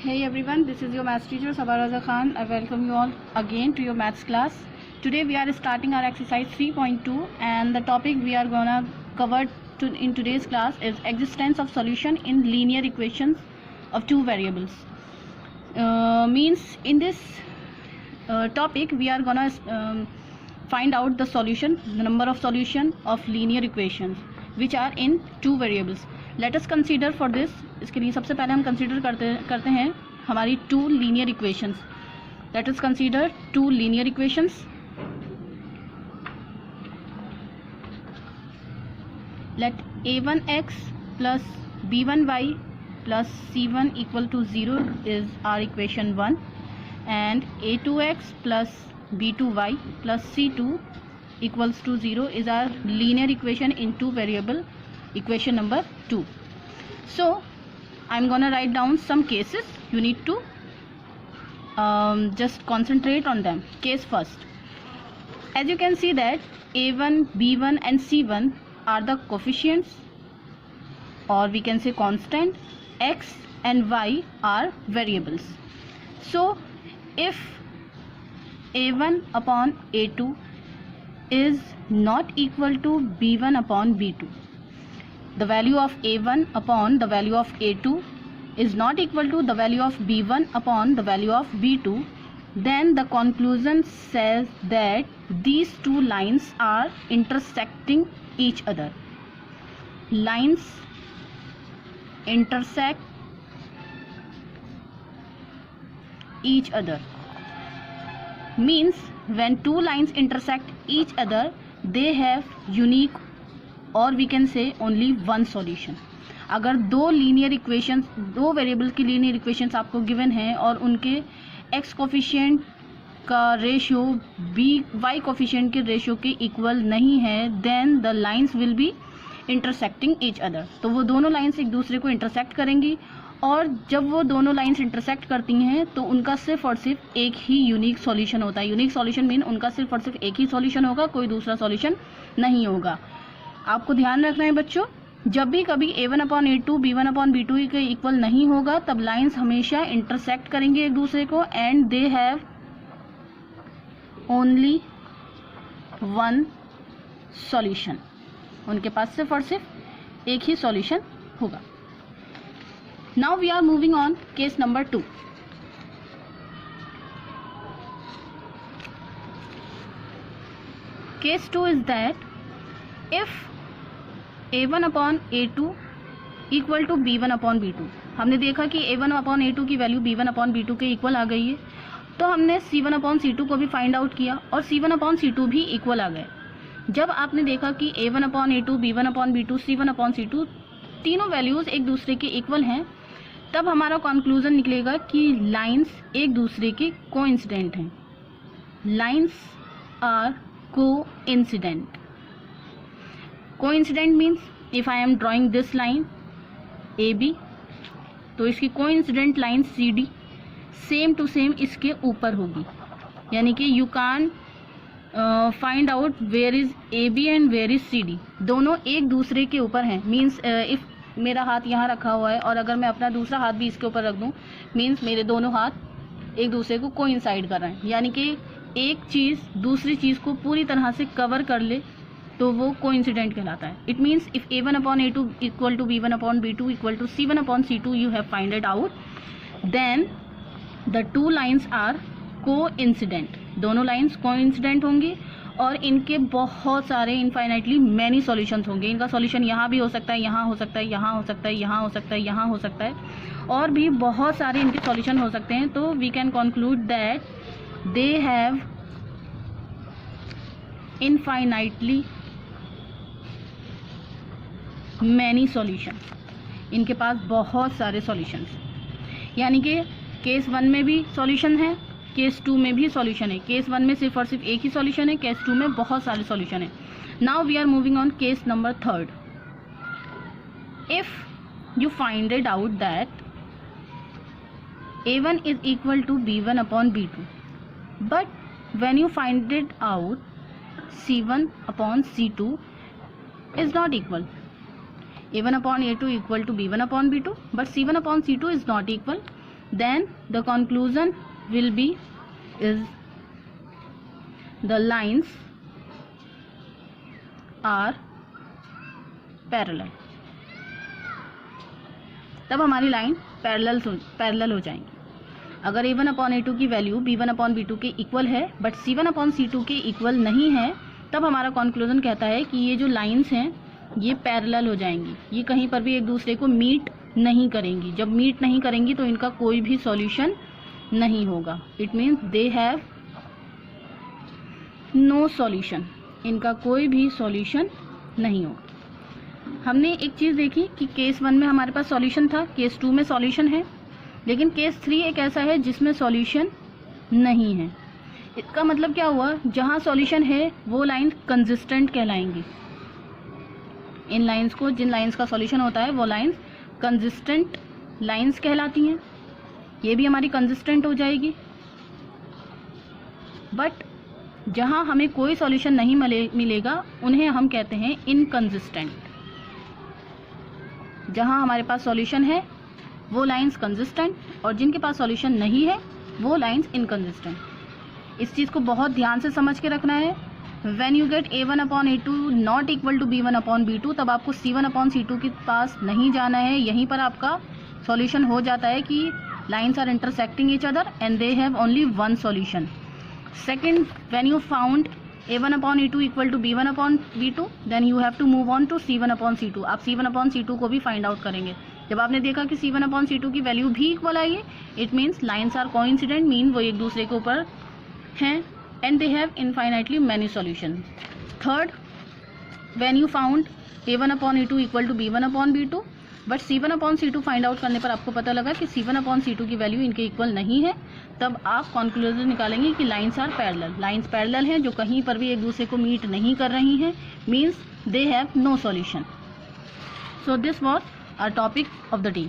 Hey everyone, this is your maths teacher Sabar Raza Khan. I welcome you all again to your maths class. Today we are starting our exercise 3.2 and the topic we are gonna cover in today's class is existence of solution in linear equations of two variables. Means in this topic we are gonna find out the solution, the number of solution of linear equations which are in two variables. Let us consider for this. इसके लिए सबसे पहले हम consider करते हैं हमारी two linear equations. Let us consider two linear equations. Let a1x plus b1y plus c1 equal to 0 is our equation 1 and a2x plus b2y plus c2 equals to 0 is our linear equation in two variable equation number 2. So I'm gonna write down some cases. You need to just concentrate on them. Case first. As you can see that a1, b1 and c1 are the coefficients, or we can say constant. X and y are variables. So if a1 upon a2 is not equal to b1 upon b2, the value of a1 upon the value of a2 is not equal to the value of b1 upon the value of b2, then the conclusion says that these two lines are intersecting each other. Lines intersect each other means when two lines intersect each other they have unique, और we can say only one solution. अगर दो linear equations, दो variable की linear equations आपको given हैं और उनके x coefficient का रेशियो वाई कोफिशिएंट के रेशियो के इक्वल नहीं है, then the lines will be intersecting each other. तो वो दोनों लाइंस एक दूसरे को इंटरसेक्ट करेंगी और जब वो दोनों लाइंस इंटरसेक्ट करती हैं तो उनका सिर्फ और सिर्फ एक ही यूनिक सॉल्यूशन होता है. यूनिक सॉल्यूशन मीन उनका सिर्फ और सिर्फ एक ही सॉल्यूशन होगा, कोई दूसरा सॉल्यूशन नहीं होगा. आपको ध्यान रखना है बच्चों, जब भी कभी a1 upon a2 b1 upon b2 के इक्वल नहीं होगा तब लाइंस हमेशा इंटरसेक्ट करेंगे एक दूसरे को and they have only one solution. उनके पास सिर्फ और सिर्फ एक ही सॉल्यूशन होगा. Now we are moving on case number 2. Case 2 is that if a1 upon a2 equal to b1 upon b2. हमने देखा कि a1 अपॉन a2 की वैल्यू b1 अपॉन b2 के इक्वल आ गई है, तो हमने c1 अपॉन c2 को भी फाइंड आउट किया और c1 अपॉन c2 भी इक्वल आ गए. जब आपने देखा कि a1 upon a2 b1 upon b2 c1 upon c2 तीनों वैल्यूज एक दूसरे के इक्वल हैं, तब हमारा कंक्लूजन निकलेगा कि लाइंस एक दूसरे के कोइंसिडेंट हैं. Lines are coincident. Coincident means if I am drawing this line A B, तो इसकी coincident line C D same to same इसके ऊपर होगी. यानी कि you can find out where is A B and where is C D. दोनों एक दूसरे के ऊपर हैं. मीन्स इफ मेरा हाथ यहाँ रखा हुआ है और अगर मैं अपना दूसरा हाथ भी इसके ऊपर रख दूँ, मीन्स मेरे दोनों हाथ एक दूसरे को कोइंसाइड कर रहे हैं. यानी कि एक चीज़ दूसरी चीज़ को पूरी तरह से कवर कर ले तो वो कोइंसिडेंट कहलाता है. It means if a1 upon a2 equal to b1 upon b2 equal to c1 upon c2 you have find it out, then the two lines are coincident. दोनों लाइंस कोइंसिडेंट होंगी और इनके बहुत सारे इनफाइनाइटली मैनी सॉल्यूशंस होंगे. इनका solution यहाँ भी हो सकता है, यहाँ हो सकता है, यहाँ हो सकता है, यहाँ हो सकता है, यहाँ हो सकता है, और भी बहुत सारे इनके सॉल्यूशन हो सकते हैं. तो we can conclude that they have infinitely many solution. इनके पास बहुत सारे सॉल्यूशंस. यानी कि केस 1 में भी सॉल्यूशन है, केस 2 में भी सॉल्यूशन है. केस 1 में सिर्फ और सिर्फ एक ही सॉल्यूशन है, केस 2 में बहुत सारे सॉल्यूशन है. Now we are moving on case number 3. If you find it out that a1 is equal to b1 upon b2, but when you find it out c1 upon c2 is not equal. a1 upon a2 equal to b1 upon b2, but c1 upon c2 is not equal. then the conclusion will be is the lines are parallel. तब हमारी line parallel हो जाएंगी. अगर a1 upon a2 की value b1 upon b2 के equal है but c1 upon c2 के equal नहीं है, तब हमारा कंक्लूजन कहता है कि ये जो लाइंस हैं ये पैरेलल हो जाएंगी. ये कहीं पर भी एक दूसरे को मीट नहीं करेंगी. जब मीट नहीं करेंगी तो इनका कोई भी सॉल्यूशन नहीं होगा. It means they have no solution. इनका कोई भी सॉल्यूशन नहीं होगा. हमने एक चीज़ देखी कि केस 1 में हमारे पास सॉल्यूशन था, केस 2 में सॉल्यूशन है, लेकिन केस 3 एक ऐसा है जिसमें सॉल्यूशन नहीं है. इसका मतलब क्या हुआ, जहाँ सॉल्यूशन है वो लाइन कंसिस्टेंट कहलाएंगी. इन लाइंस को, जिन लाइंस का सॉल्यूशन होता है वो लाइंस कंसिस्टेंट लाइंस कहलाती हैं. ये भी हमारी कंसिस्टेंट हो जाएगी. बट जहाँ हमें कोई सॉल्यूशन नहीं मिलेगा उन्हें हम कहते हैं इनकंसिस्टेंट. जहाँ हमारे पास सॉल्यूशन है वो लाइंस कंसिस्टेंट और जिनके पास सॉल्यूशन नहीं है वो लाइंस इनकंसिस्टेंट. इस चीज़ को बहुत ध्यान से समझ के रखना है. When you get a1 upon a2 not equal to b1 upon b2, तब आपको c1 अपॉन c2 के पास नहीं जाना है. यहीं पर आपका सॉल्यूशन हो जाता है कि lines are intersecting each other and they have only one solution. Second, when you found a1 upon a2 equal to b1 upon b2, then you have to move on to c1 upon c2. आप c1 upon c2 को भी find out करेंगे. जब आपने देखा कि c1 upon c2 की value भी इक्वल आई है, it means lines are coincident, mean वो एक दूसरे के ऊपर हैं and they have infinitely many solution. Third, when you found a1 upon a2 equal to b1 upon b2, but c1 upon c2 find out करने पर आपको पता लगा कि c1 अपॉन c2 की वैल्यू इनके इक्वल नहीं है, तब आप कंक्लूजन निकालेंगे कि lines are parallel. Lines parallel हैं जो कहीं पर भी एक दूसरे को मीट नहीं कर रही हैं, means they have no solution. So this was our topic of the day.